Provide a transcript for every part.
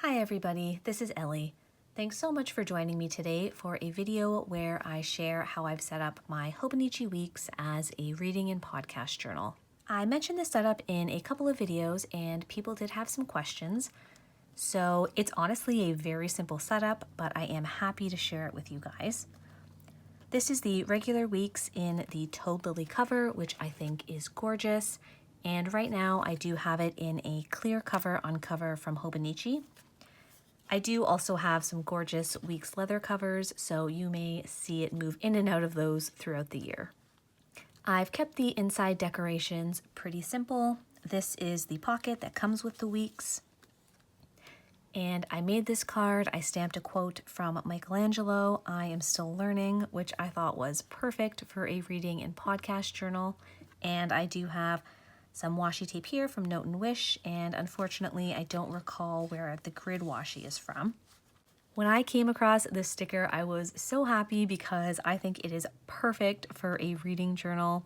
Hi everybody, this is Ellie. Thanks so much for joining me today for a video where I share how I've set up my Hobonichi weeks as a reading and podcast journal. I mentioned this setup in a couple of videos and people did have some questions. So it's honestly a very simple setup, but I am happy to share it with you guys. This is the regular weeks in the Toad Lily cover, which I think is gorgeous. And right now I do have it in a clear cover on cover from Hobonichi. I do also have some gorgeous Weeks leather covers, so you may see it move in and out of those throughout the year. I've kept the inside decorations pretty simple. This is the pocket that comes with the Weeks. And I made this card. I stamped a quote from Michelangelo, "I am still learning," which I thought was perfect for a reading and podcast journal. And I do have some washi tape here from Note and Wish, and unfortunately I don't recall where the grid washi is from. When I came across this sticker, I was so happy because I think it is perfect for a reading journal.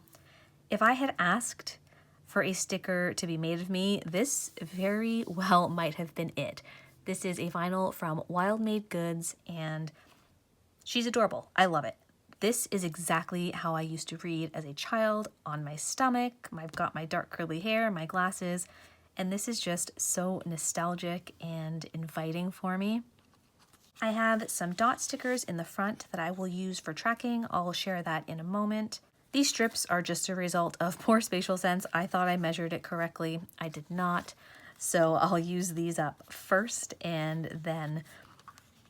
If I had asked for a sticker to be made of me, this very well might have been it. This is a vinyl from Wild Made Goods, and she's adorable. I love it. This is exactly how I used to read as a child, on my stomach. I've got my dark curly hair, my glasses, and this is just so nostalgic and inviting for me. I have some dot stickers in the front that I will use for tracking. I'll share that in a moment. These strips are just a result of poor spatial sense. I thought I measured it correctly. I did not. So I'll use these up first, and then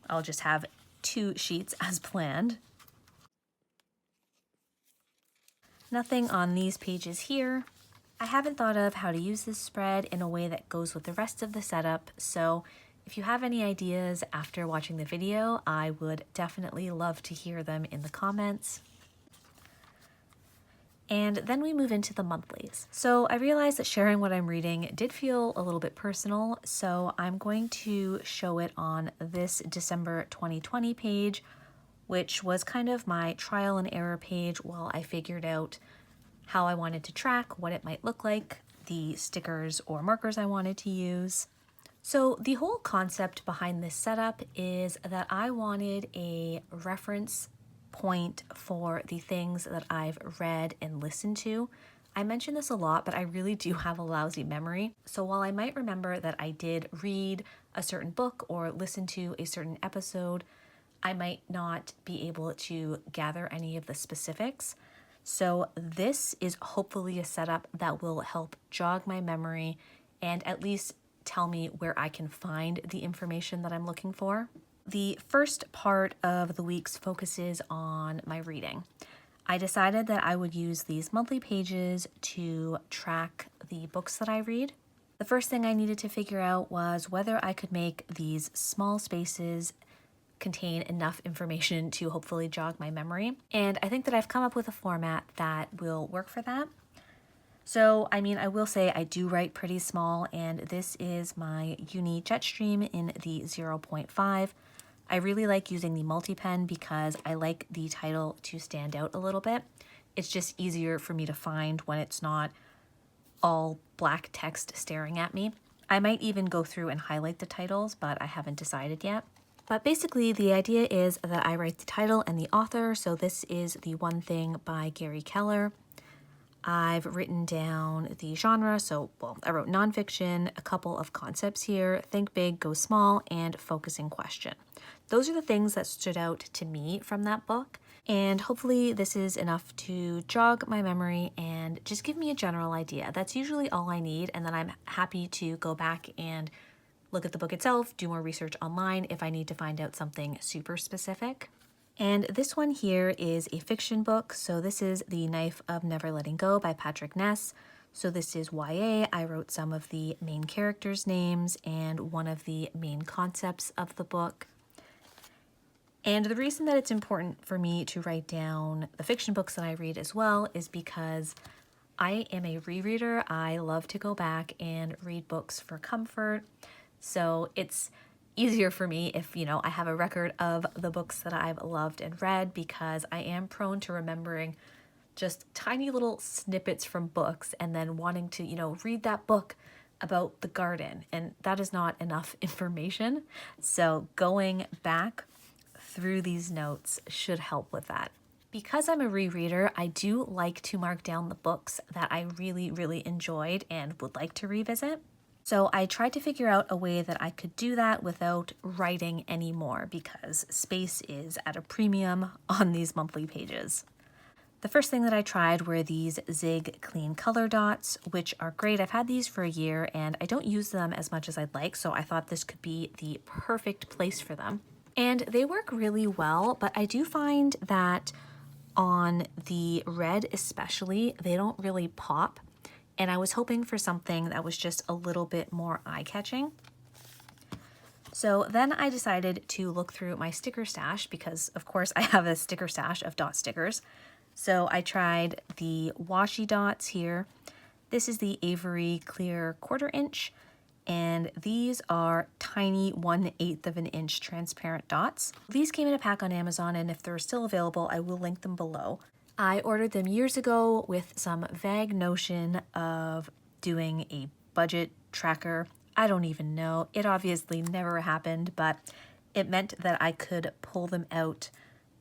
I'll just have 2 sheets as planned. Nothing on these pages here. I haven't thought of how to use this spread in a way that goes with the rest of the setup, so if you have any ideas after watching the video, I would definitely love to hear them in the comments. And then we move into the monthlies. So I realized that sharing what I'm reading did feel a little bit personal, so I'm going to show it on this December 2020 page, which was kind of my trial and error page while I figured out how I wanted to track, what it might look like, the stickers or markers I wanted to use. So the whole concept behind this setup is that I wanted a reference point for the things that I've read and listened to. I mention this a lot, but I really do have a lousy memory. So while I might remember that I did read a certain book or listen to a certain episode, I might not be able to gather any of the specifics. So this is hopefully a setup that will help jog my memory and at least tell me where I can find the information that I'm looking for. The first part of the weeks focuses on my reading. I decided that I would use these monthly pages to track the books that I read. The first thing I needed to figure out was whether I could make these small spaces contain enough information to hopefully jog my memory. And I think that I've come up with a format that will work for that. So, I will say I do write pretty small, and this is my Uni Jetstream in the 0.5. I really like using the multi-pen because I like the title to stand out a little bit. It's just easier for me to find when it's not all black text staring at me. I might even go through and highlight the titles, but I haven't decided yet. But basically the idea is that I write the title and the author. So this is The One Thing by Gary Keller. I've written down the genre. I wrote nonfiction, a couple of concepts here: think big, go small, and focusing question. Those are the things that stood out to me from that book. And hopefully this is enough to jog my memory and just give me a general idea. That's usually all I need. And then I'm happy to go back and look at the book itself, do more research online if I need to find out something super specific. And this one here is a fiction book. So this is The Knife of Never Letting Go by Patrick Ness. So this is YA. I wrote some of the main characters' names and one of the main concepts of the book. And the reason that it's important for me to write down the fiction books that I read as well is because I am a rereader. I love to go back and read books for comfort. So it's easier for me if, I have a record of the books that I've loved and read, because I am prone to remembering just tiny little snippets from books and then wanting to, read that book about the garden, and that is not enough information. So going back through these notes should help with that. Because I'm a rereader, I do like to mark down the books that I really enjoyed and would like to revisit. So I tried to figure out a way that I could do that without writing anymore because space is at a premium on these monthly pages. The first thing that I tried were these Zig Clean Color Dots, which are great. I've had these for a year and I don't use them as much as I'd like, so I thought this could be the perfect place for them. And they work really well, but I do find that on the red especially, they don't really pop. And I was hoping for something that was just a little bit more eye-catching. So then I decided to look through my sticker stash because, of course, I have a sticker stash of dot stickers. So I tried the Washi Dots here. This is the Avery Clear 1/4 inch, and these are tiny 1/8 of an inch transparent dots. These came in a pack on Amazon, and if they're still available, I will link them below. I ordered them years ago with some vague notion of doing a budget tracker. I don't even know. It obviously never happened, but it meant that I could pull them out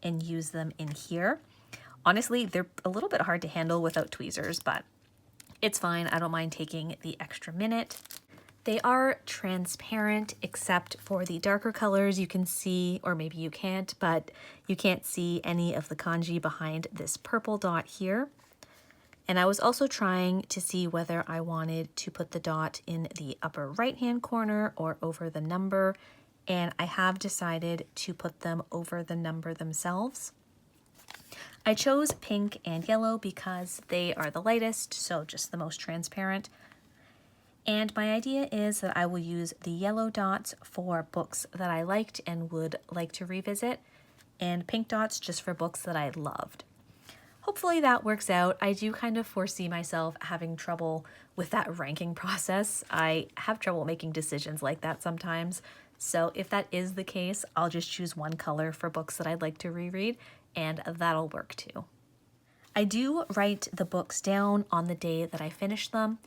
and use them in here. Honestly, they're a little bit hard to handle without tweezers, but it's fine. I don't mind taking the extra minute. They are transparent except for the darker colors. You can see, or maybe you can't, but you can't see any of the kanji behind this purple dot here. And I was also trying to see whether I wanted to put the dot in the upper right-hand corner or over the number, and I have decided to put them over the number themselves. I chose pink and yellow because they are the lightest, so just the most transparent. And my idea is that I will use the yellow dots for books that I liked and would like to revisit, and pink dots just for books that I loved. Hopefully that works out. I do kind of foresee myself having trouble with that ranking process. I have trouble making decisions like that sometimes. So if that is the case, I'll just choose one color for books that I'd like to reread, and that'll work too. I do write the books down on the day that I finish them.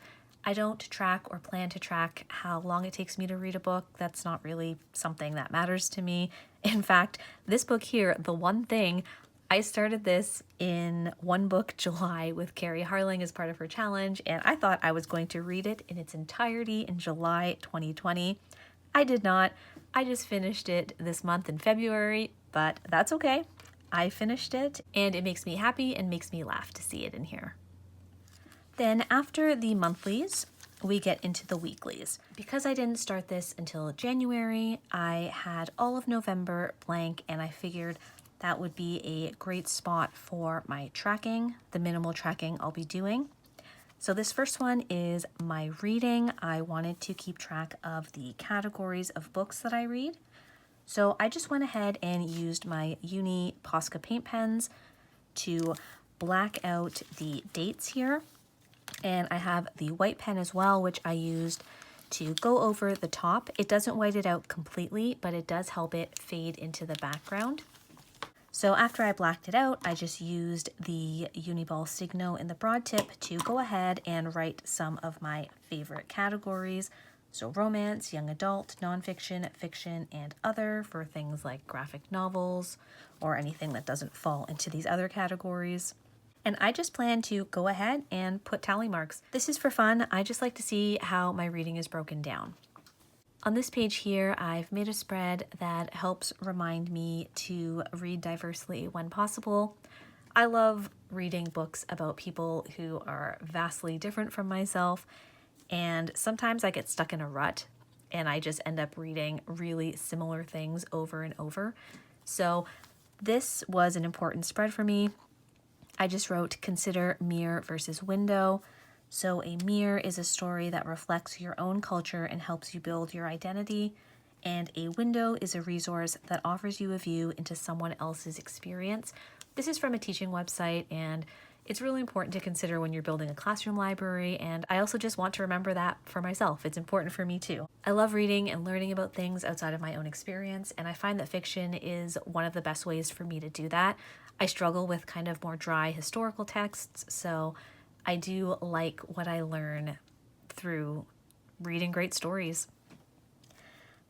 I don't track or plan to track how long it takes me to read a book. That's not really something that matters to me. In fact, this book here, The One Thing, I started this in One Book July with Carrie Harling as part of her challenge, and I thought I was going to read it in its entirety in July 2020. I did not. I just finished it this month in February, but that's okay. I finished it, and it makes me happy and makes me laugh to see it in here. Then after the monthlies, we get into the weeklies. Because I didn't start this until January, I had all of November blank, and I figured that would be a great spot for my tracking, the minimal tracking I'll be doing. So this first one is my reading. I wanted to keep track of the categories of books that I read. So I just went ahead and used my Uni Posca paint pens to black out the dates here. And I have the white pen as well, which I used to go over the top. It doesn't white it out completely, but it does help it fade into the background. So after I blacked it out, I just used the Uni-Ball Signo in the broad tip to go ahead and write some of my favorite categories. So romance, young adult, nonfiction, fiction, and other for things like graphic novels or anything that doesn't fall into these other categories. And I just plan to go ahead and put tally marks. This is for fun. I just like to see how my reading is broken down. On this page here, I've made a spread that helps remind me to read diversely when possible. I love reading books about people who are vastly different from myself, and sometimes I get stuck in a rut and I just end up reading really similar things over and over. So this was an important spread for me. I just wrote, consider mirror versus window. So a mirror is a story that reflects your own culture and helps you build your identity. And a window is a resource that offers you a view into someone else's experience. This is from a teaching website, and it's really important to consider when you're building a classroom library, and I also just want to remember that for myself. It's important for me too. I love reading and learning about things outside of my own experience, and I find that fiction is one of the best ways for me to do that. I struggle with kind of more dry historical texts, so I do like what I learn through reading great stories.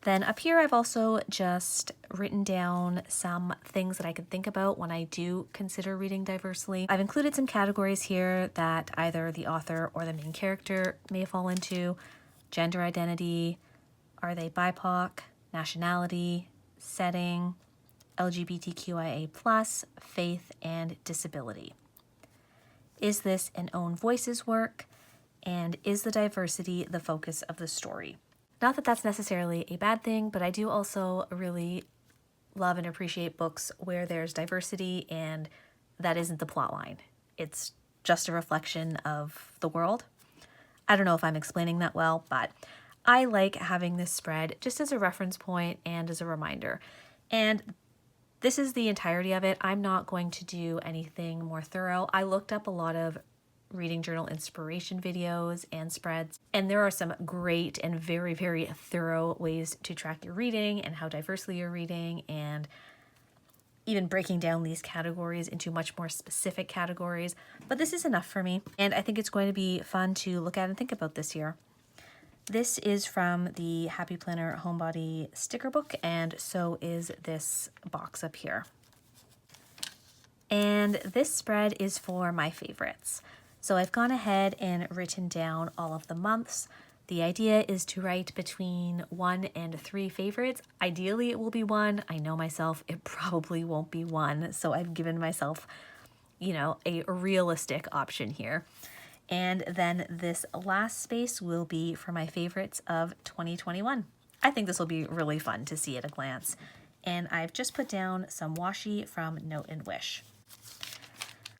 Then up here, I've also just written down some things that I could think about when I do consider reading diversely. I've included some categories here that either the author or the main character may fall into: gender identity, are they BIPOC, nationality, setting, LGBTQIA+, faith, and disability. Is this an own voices work? And is the diversity the focus of the story? Not that that's necessarily a bad thing, but I do also really love and appreciate books where there's diversity and that isn't the plot line. It's just a reflection of the world. I don't know if I'm explaining that well, but I like having this spread just as a reference point and as a reminder. And this is the entirety of it. I'm not going to do anything more thorough. I looked up a lot of reading journal inspiration videos and spreads, and there are some great and very, very thorough ways to track your reading and how diversely you're reading, and even breaking down these categories into much more specific categories. But this is enough for me, and I think it's going to be fun to look at and think about this year. This is from the Happy Planner Homebody sticker book, and so is this box up here. And this spread is for my favorites. So I've gone ahead and written down all of the months. The idea is to write between 1 and 3 favorites. Ideally, it will be 1. I know myself, it probably won't be 1. So I've given myself, a realistic option here. And then this last space will be for my favorites of 2021. I think this will be really fun to see at a glance. And I've just put down some washi from Note and Wish.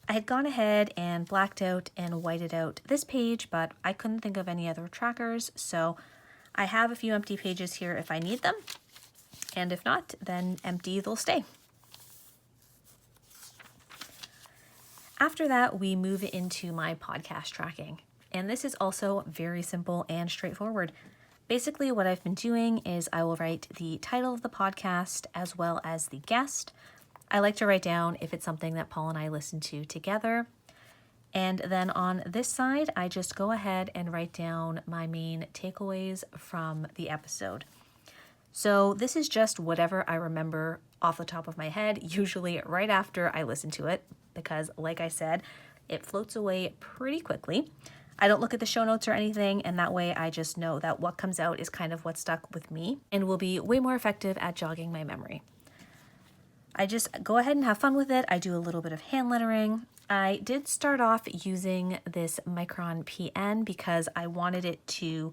I had gone ahead and blacked out and whited out this page, but I couldn't think of any other trackers, so I have a few empty pages here if I need them, and if not, then empty they'll stay. After that, we move into my podcast tracking, and this is also very simple and straightforward. Basically, what I've been doing is I will write the title of the podcast as well as the guest. I like to write down if it's something that Paul and I listen to together. And then on this side, I just go ahead and write down my main takeaways from the episode. So this is just whatever I remember off the top of my head, usually right after I listen to it, because like I said, it floats away pretty quickly. I don't look at the show notes or anything, and that way I just know that what comes out is kind of what stuck with me and will be way more effective at jogging my memory. I just go ahead and have fun with it. I do a little bit of hand lettering. I did start off using this Micron PN because I wanted it to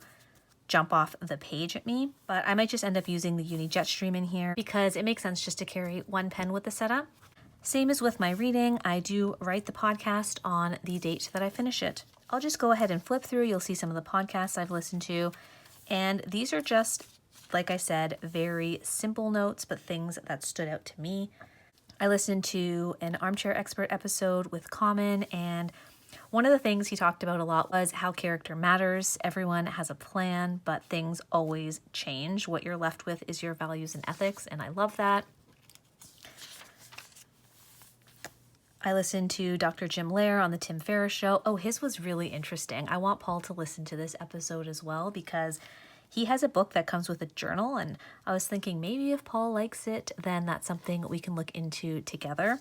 jump off the page at me, but I might just end up using the Uni Jetstream in here because it makes sense just to carry one pen with the setup. Same as with my reading, I do write the podcast on the date that I finish it. I'll just go ahead and flip through. You'll see some of the podcasts I've listened to, and these are just, like I said, very simple notes, but things that stood out to me. I listened to an Armchair Expert episode with Common, and one of the things he talked about a lot was how character matters. Everyone has a plan, but things always change. What you're left with is your values and ethics, and I love that. I listened to Dr. Jim Lehrer on the Tim Ferriss Show. Oh, his was really interesting. I want Paul to listen to this episode as well because he has a book that comes with a journal, and I was thinking maybe if Paul likes it, then that's something we can look into together.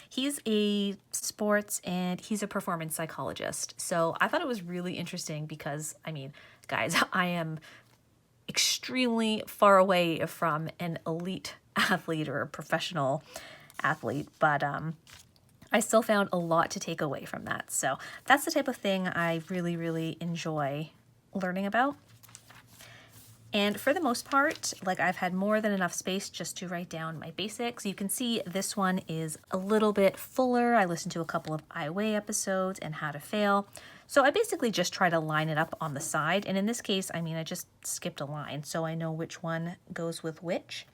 He's a sports and he's a performance psychologist. So I thought it was really interesting because, guys, I am extremely far away from an elite athlete or a professional athlete, but I still found a lot to take away from that. So that's the type of thing I really, really enjoy learning about. And for the most part, I've had more than enough space just to write down my basics. You can see this one is a little bit fuller. I listened to a couple of I Weigh episodes and How to Fail. So I basically just try to line it up on the side. And in this case, I just skipped a line so I know which one goes with which.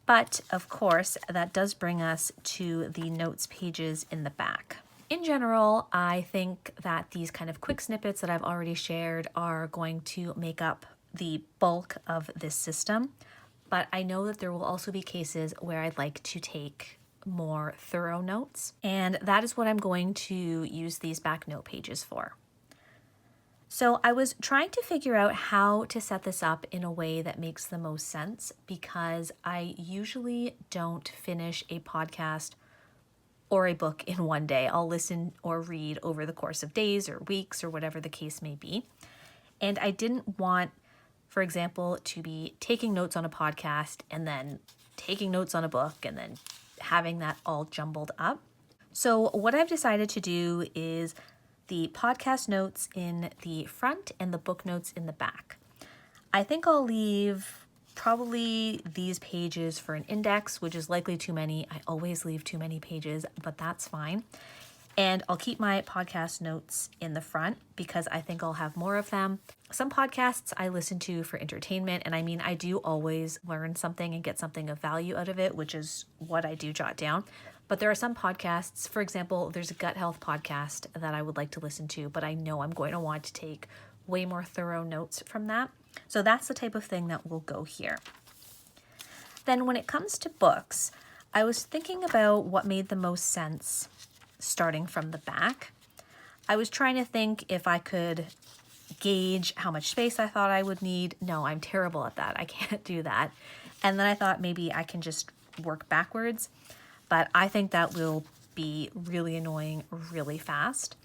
But of course, that does bring us to the notes pages in the back. In general, I think that these kind of quick snippets that I've already shared are going to make up the bulk of this system, but I know that there will also be cases where I'd like to take more thorough notes, and that is what I'm going to use these back note pages for. So I was trying to figure out how to set this up in a way that makes the most sense because I usually don't finish a podcast or a book in one day. I'll listen or read over the course of days or weeks or whatever the case may be. And I didn't want, for example, to be taking notes on a podcast and then taking notes on a book and then having that all jumbled up. So what I've decided to do is the podcast notes in the front and the book notes in the back. I think I'll leave probably these pages for an index, which is likely too many. I always leave too many pages, but that's fine. And I'll keep my podcast notes in the front because I think I'll have more of them. Some podcasts I listen to for entertainment, and I mean, I do always learn something and get something of value out of it, which is what I do jot down. But there are some podcasts, for example, there's a gut health podcast that I would like to listen to, but I know I'm going to want to take way more thorough notes from that. So that's the type of thing that will go here. Then when it comes to books, I was thinking about what made the most sense starting from the back. I was trying to think if I could gauge how much space I thought I would need. No, I'm terrible at that. I can't do that. And then I thought maybe I can just work backwards, but I think that will be really annoying really fast.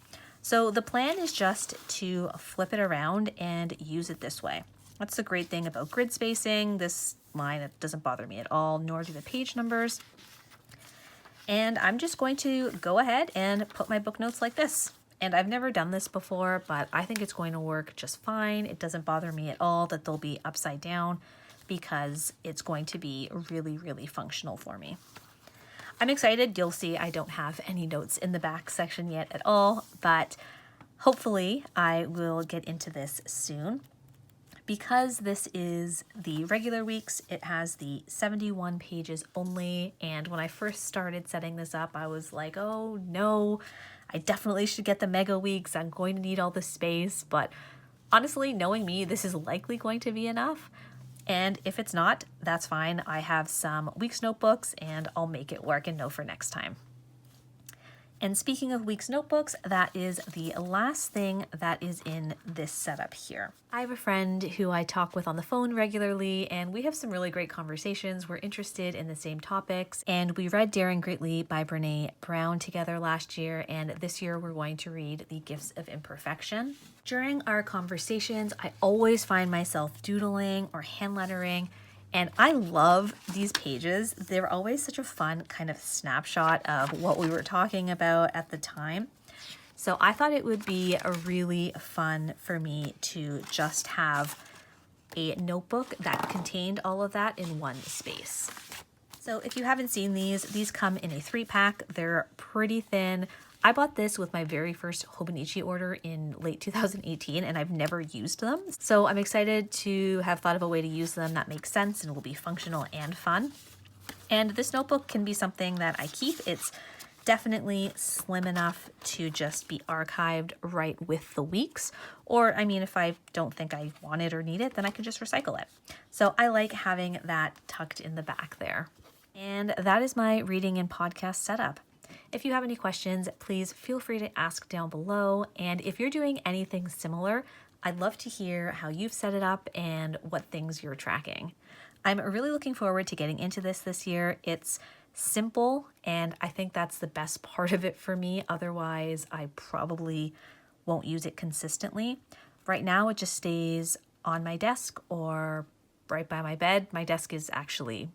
So the plan is just to flip it around and use it this way. That's the great thing about grid spacing. This line, it doesn't bother me at all, nor do the page numbers. And I'm just going to go ahead and put my book notes like this. And I've never done this before, but I think it's going to work just fine. It doesn't bother me at all that they'll be upside down because it's going to be really, really functional for me. I'm excited. You'll see I don't have any notes in the back section yet at all, but hopefully I will get into this soon. Because this is the regular weeks, it has the 71 pages only. And when I first started setting this up, I was like, oh no, I definitely should get the mega weeks. I'm going to need all the space. But honestly, knowing me, this is likely going to be enough. And if it's not, that's fine. I have some weeks notebooks and I'll make it work and know for next time. And speaking of weeks notebooks, that is the last thing that is in this setup here. I have a friend who I talk with on the phone regularly, and we have some really great conversations. We're interested in the same topics, and we read Daring Greatly by Brené Brown together last year, and this year we're going to read The Gifts of Imperfection. During our conversations, I always find myself doodling or hand lettering, and I love these pages. They're always such a fun kind of snapshot of what we were talking about at the time. So I thought it would be really fun for me to just have a notebook that contained all of that in one space. So if you haven't seen these come in a 3-pack. They're pretty thin. I bought this with my very first Hobonichi order in late 2018, and I've never used them. So I'm excited to have thought of a way to use them that makes sense and will be functional and fun. And this notebook can be something that I keep. It's definitely slim enough to just be archived right with the weeks. Or, I mean, if I don't think I want it or need it, then I can just recycle it. So I like having that tucked in the back there. And that is my reading and podcast setup. If you have any questions, please feel free to ask down below. And if you're doing anything similar, I'd love to hear how you've set it up and what things you're tracking. I'm really looking forward to getting into this year. It's simple, and I think that's the best part of it for me. Otherwise, I probably won't use it consistently. Right now, it just stays on my desk or right by my bed. My desk is actually,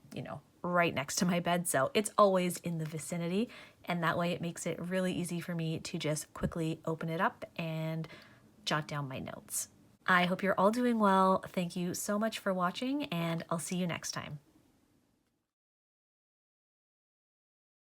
right next to my bed, so it's always in the vicinity, and that way it makes it really easy for me to just quickly open it up and jot down my notes. I hope you're all doing well. Thank you so much for watching, and I'll see you next time.